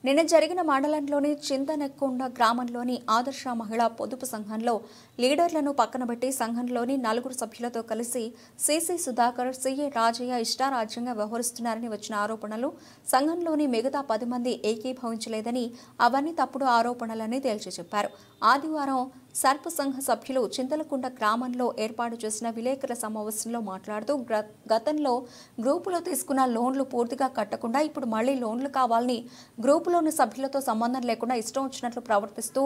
నిన్న జరిగిన మండలంలోని చింతనెక్కొండ గ్రామంలోని ఆదర్శ మహిళా పొదుపు సంఘంలో లీడర్లను పక్కనబెట్టి సంఘంలోని 4 సభ్యులతో కలిసి సిసి సుధాకర్, సిఏ రాజయ్య ఇష్టారాజ్యంగా వ్యవహరిస్తున్నారని వచ్చిన ఆరోపణలు సంఘంలోని మిగతా 10 మంది ఏకీభవించలేదని, అవన్నీ తప్పుడు ఆరోపణలని తేల్చి చెప్పారు. ఆదివారం సర్ప సంఘ సభ్యులు చింతలకుంట గ్రామంలో ఏర్పాటు చేసిన విలేకరుల సమావేశంలో మాట్లాడుతూ గతంలో గ్రూపులో తీసుకున్న లోన్లు పూర్తిగా కట్టకుండా ఇప్పుడు మళ్లీ లోన్లు కావాలని గ్రూపులోని సభ్యులతో సంబంధం లేకుండా ఇష్టం వచ్చినట్లు ప్రవర్తిస్తూ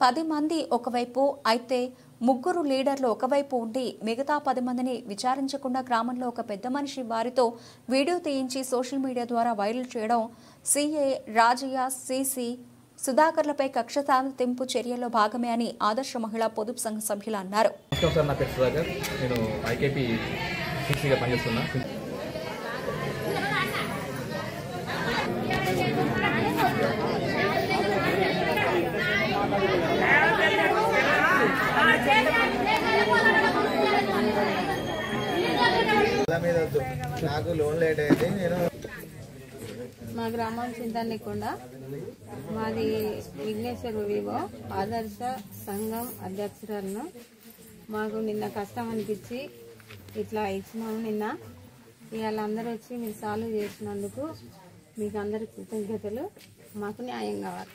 10 మంది ఒకవైపు అయితే 3 లీడర్లు ఒకవైపు ఉండి మిగతా 10 మందిని విచారించకుండా గ్రామంలో ఒక పెద్ద మనిషి వారితో వీడియో తీయించి సోషల్ మీడియా ద్వారా వైరల్ చేయడం సిఏ రాజయ్య, సిసి సుధాకర్లపై కక్ష సాధింపు చర్యల్లో భాగమే అని ఆదర్శ మహిళా పొదుపు సంఘ సభ్యులు అన్నారు. నా పేరు సుధాకర్, నేను ఐకేపీ సిసిగా పనిచేస్తున్నా. నాకు లోన్ లేట్ అయింది. నేను మా గ్రామం చింతనెక్కొండ, మాది విఘ్నేశ్వర వివో ఆదర్శ సంఘం అధ్యక్షురాలను. మాకు నిన్న కష్టం అనిపించి ఇట్లా ఇచ్చినాము. నిన్న ఇవాళ అందరూ వచ్చి మీరు సాల్వ్ చేసినందుకు మీకు అందరి కృతజ్ఞతలు. మాకు న్యాయం కావాలి.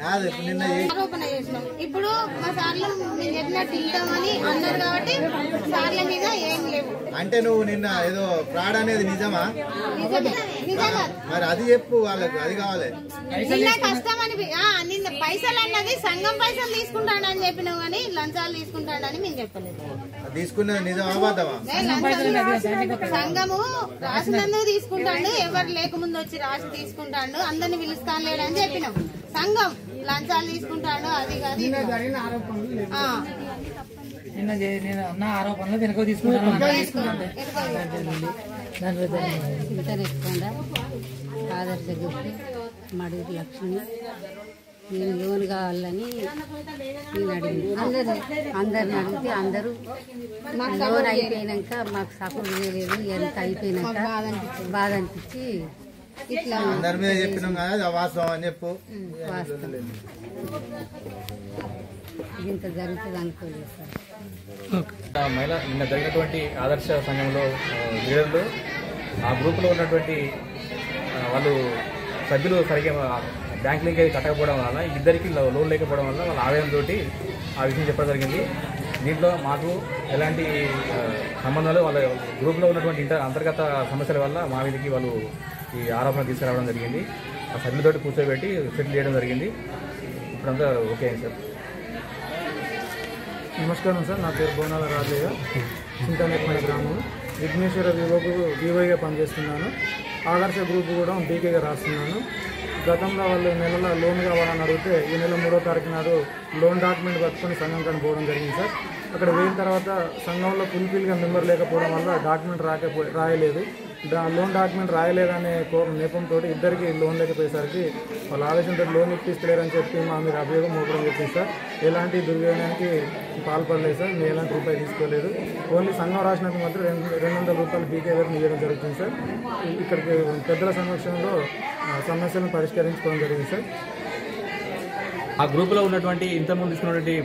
ఆరోపణ చేసినాం. ఇప్పుడు మా సార్లు మేము చెప్పినట్టు ఇద్దామని అన్నారు కాబట్టి సార్ల మీద ఏం లేవు. అంటే నువ్వు నిన్న ఏదో ఫ్రాడ్ అనేది నిజమా? నిజంగా మరి అది చెప్పు వాళ్ళకు, అది కావాలి. నిన్న కష్టం అని నిన్న పైసలు అన్నది సంఘం పైసలు తీసుకుంటాడని చెప్పినావు కానీ లంచాలు తీసుకుంటాడని మేము చెప్పలేదు. తీసుకున్నది నిజం అబద్ధమా? సంఘము రాసినందుకు తీసుకుంటాడు, ఎవరు లేకముందు వచ్చి రాసి తీసుకుంటాడు, అందరిని పిలుస్తాను లేడని చెప్పినాం. సంఘం లంచాలు తీసుకుంటాడు, అది కాదు. ఆరోపణలు వెనక తీసుకుంటాను. ఆదర్శ గుర్తి మడికి లక్ష్మి, నేను లోన్ కావాలని నేను అడిగింది. అందరిని అడిగితే అందరూ లోన్ అయిపోయినాక మాకు సపోర్ట్ చేయలేదు. ఎంత అయిపోయినాక బాధ అనిపించి ఇట్లా అందరి మీద చెప్పినాం కదా, వాస్తవం అని చెప్పు. వాస్తవం ఇంత జరుగుతుంది అనుకోలేదు సార్. మహిళ నిన్న జరిగినటువంటి ఆదర్శ సంఘంలో లీడర్లు ఆ గ్రూపులో ఉన్నటువంటి వాళ్ళు సభ్యులు సరిగ్గా బ్యాంక్ లింక్ అయితే కట్టకపోవడం వల్ల ఇద్దరికి లోన్ లేకపోవడం వల్ల వాళ్ళ ఆవేదనతో ఆ విషయం చెప్పడం జరిగింది. దీంట్లో మాకు ఎలాంటి సంబంధాలు వాళ్ళ గ్రూప్లో ఉన్నటువంటి అంతర్గత సమస్యల వల్ల మా మీదకి వాళ్ళు ఈ ఆరోపణ తీసుకురావడం జరిగింది. ఆ సభ్యులతోటి కూర్చోబెట్టి సెటిల్ చేయడం జరిగింది. ఇప్పుడంతా ఓకే అయింది సార్. నమస్కారం సార్, నా పేరు బోనాల రాజయ్య, చింతనెక్కొండ గ్రామం, విఘ్నేశ్వర వివోకు వివోగా పనిచేస్తున్నాను. ఆదర్శ గ్రూప్ కూడా బీకేగా రాస్తున్నాను. గతంలో వాళ్ళు నెలలో లోన్ కావాలని అడిగితే ఈ నెల 3వ తారీఖు నాడు లోన్ డాక్యుమెంట్ పట్టుకొని సంఘం కానీ పోవడం జరిగింది సార్. అక్కడ పోయిన తర్వాత సంఘంలో ఫుల్ఫిల్గా మెంబర్ లేకపోవడం వల్ల డాక్యుమెంట్ రాయలేదు. లోన్ డాక్యుమెంట్ రాయలేదనే నేపంతో ఇద్దరికి లోన్ లేకపోయేసరికి వాళ్ళ ఆవేశంతో లోన్ ఇప్పిస్తలేరని చెప్పి మా మీద అభియోగం మోపడం చెప్పింది సార్. ఎలాంటి దుర్వ్యయానికి పాల్పడలేదు సార్, మేము ఎలాంటి రూపాయి తీసుకోలేదు. ఓన్లీ సంఘం రాసినందుకు మాత్రం 200 రూపాయలు బీకే గారిని ఇవ్వడం జరుగుతుంది సార్. ఇక్కడికి పెద్దల సమక్షంలో సమస్యలను పరిష్కరించుకోవడం జరిగింది సార్. ఆ గ్రూపులో ఉన్నటువంటి ఇంతకుముందు తీసుకున్నటువంటి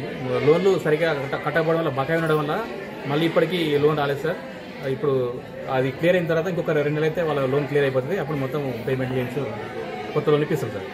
లోన్లు సరిగ్గా కట్టకపోవడం వల్ల బకాయి ఉండడం వల్ల మళ్ళీ ఇప్పటికీ లోన్ రాలేదు సార్. ఇప్పుడు అది క్లియర్ అయిన తర్వాత ఇంకొక 2 నెలలు అయితే వాళ్ళ లోన్ క్లియర్ అయిపోతుంది. అప్పుడు మొత్తం పేమెంట్ చేయించి కొత్త లోన్ ఇప్పిస్తాం సార్.